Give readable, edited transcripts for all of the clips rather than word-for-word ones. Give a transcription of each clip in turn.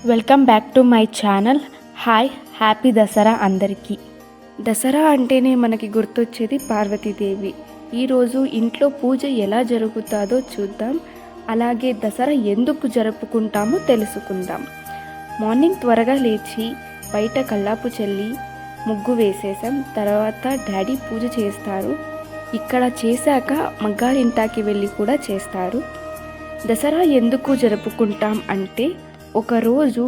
Welcome back to my channel. Hi, happy Dasara అందరికీ. దసరా అంటేనే మనకి గుర్తొచ్చేది పార్వతీదేవి. ఈరోజు ఇంట్లో పూజ ఎలా జరుగుతుందో చూద్దాం. అలాగే దసరా ఎందుకు జరుపుకుంటామో తెలుసుకుందాం. మార్నింగ్ త్వరగా లేచి బయట కల్లాపు చల్లి ముగ్గు వేసేసాం. తర్వాత డాడీ పూజ చేస్తారు. ఇక్కడ చేశాక మగ్గారింటాకి వెళ్ళి కూడా చేస్తారు. దసరా ఎందుకు జరుపుకుంటాం అంటే, ఒకరోజు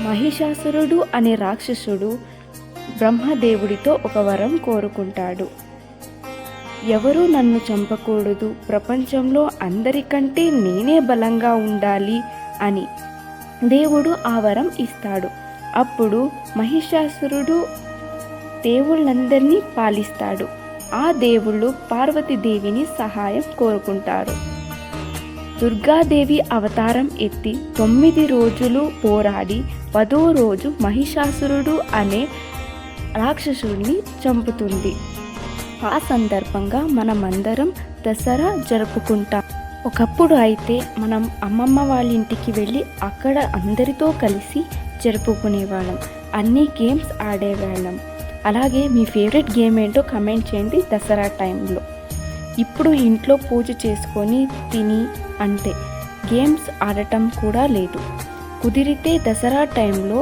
మహిషాసురుడు అనే రాక్షసుడు బ్రహ్మదేవుడితో ఒక వరం కోరుకుంటాడు. ఎవరూ నన్ను చంపకూడదు, ప్రపంచంలో అందరికంటే నేనే బలంగా ఉండాలి అని దేవుడు ఆ వరం ఇస్తాడు. అప్పుడు మహిషాసురుడు దేవుళ్ళందరినీ పాలిస్తాడు. ఆ దేవుళ్ళు పార్వతీదేవిని సహాయం కోరుకుంటారు. దుర్గాదేవి అవతారం ఎత్తి 9 రోజులు పోరాడి 10వ రోజు మహిషాసురుడు అనే రాక్షసుడిని చంపుతుంది. ఆ సందర్భంగా మనమందరం దసరా జరుపుకుంటాం. ఒకప్పుడు అయితే మనం అమ్మమ్మ వాళ్ళ ఇంటికి వెళ్ళి అక్కడ అందరితో కలిసి జరుపుకునేవాళ్ళం. అన్ని గేమ్స్ ఆడేవాళ్ళం. అలాగే మీ ఫేవరెట్ గేమ్ ఏంటో కమెంట్ చేయండి. దసరా టైంలో ఇప్పుడు ఇంట్లో పూజ చేసుకొని తిని అంతే, గేమ్స్ ఆడటం కూడా లేదు. కుదిరితే దసరా టైంలో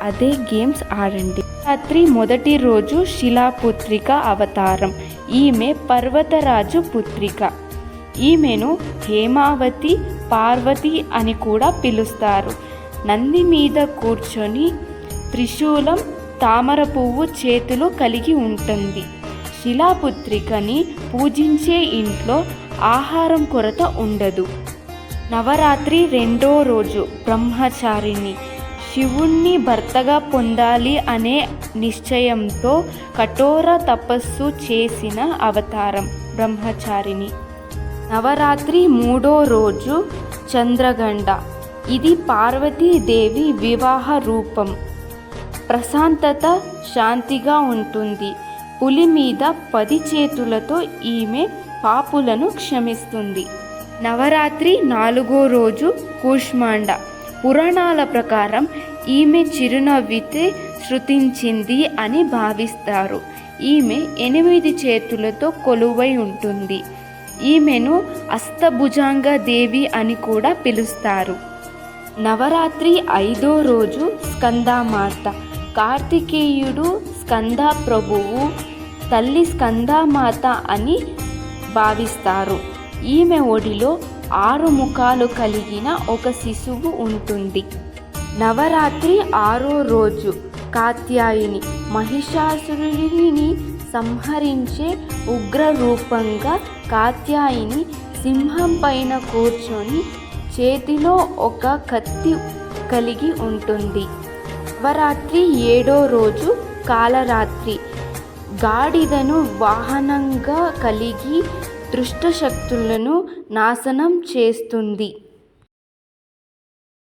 అదే గేమ్స్ ఆడండి. రాత్రి మొదటి రోజు శిలాపుత్రిక అవతారం. ఈమె పర్వతరాజు పుత్రిక. ఈమెను హేమావతి, పార్వతి అని కూడా పిలుస్తారు. నంది మీద కూర్చొని త్రిశూలం, తామర పువ్వు చేతిలో కలిగి ఉంటుంది. శిలాపుత్రికని పూజించే ఇంట్లో ఆహారం కొరత ఉండదు. నవరాత్రి 2వ రోజు బ్రహ్మచారిణి. శివుణ్ణి భర్తగా పొందాలి అనే నిశ్చయంతో కఠోర తపస్సు చేసిన అవతారం బ్రహ్మచారిణి. నవరాత్రి 3వ రోజు చంద్రగండ. ఇది పార్వతీదేవి వివాహ రూపం. ప్రశాంతత, శాంతిగా ఉంటుంది. పులి మీద 10 చేతులతో ఈమె పాపులను క్షమిస్తుంది. నవరాత్రి 4వ రోజు కూష్మాండ. పురాణాల ప్రకారం ఈమె చిరునవ్వితే శృతించింది అని భావిస్తారు. ఈమె 8 చేతులతో కొలువై ఉంటుంది. ఈమెను అష్టభుజంగ దేవి అని కూడా పిలుస్తారు. నవరాత్రి 5వ రోజు స్కందమాత. కార్తికేయుడు స్కంద ప్రభువు, తల్లి స్కందమాత అని భావిస్తారు. ఈమె ఒడిలో 6 ముఖాలు కలిగిన ఒక శిశువు ఉంటుంది. నవరాత్రి 6వ రోజు కాత్యాయని. మహిషాసురుడిని సంహరించే ఉగ్ర రూపంగా కాత్యాయని సింహం పైన కూర్చొని చేతిలో ఒక కత్తి కలిగి ఉంటుంది. నవరాత్రి 7వ రోజు కాలరాత్రి. గాడిదను వాహనంగా కలిగి దుష్ట శక్తులను నాశనం చేస్తుంది.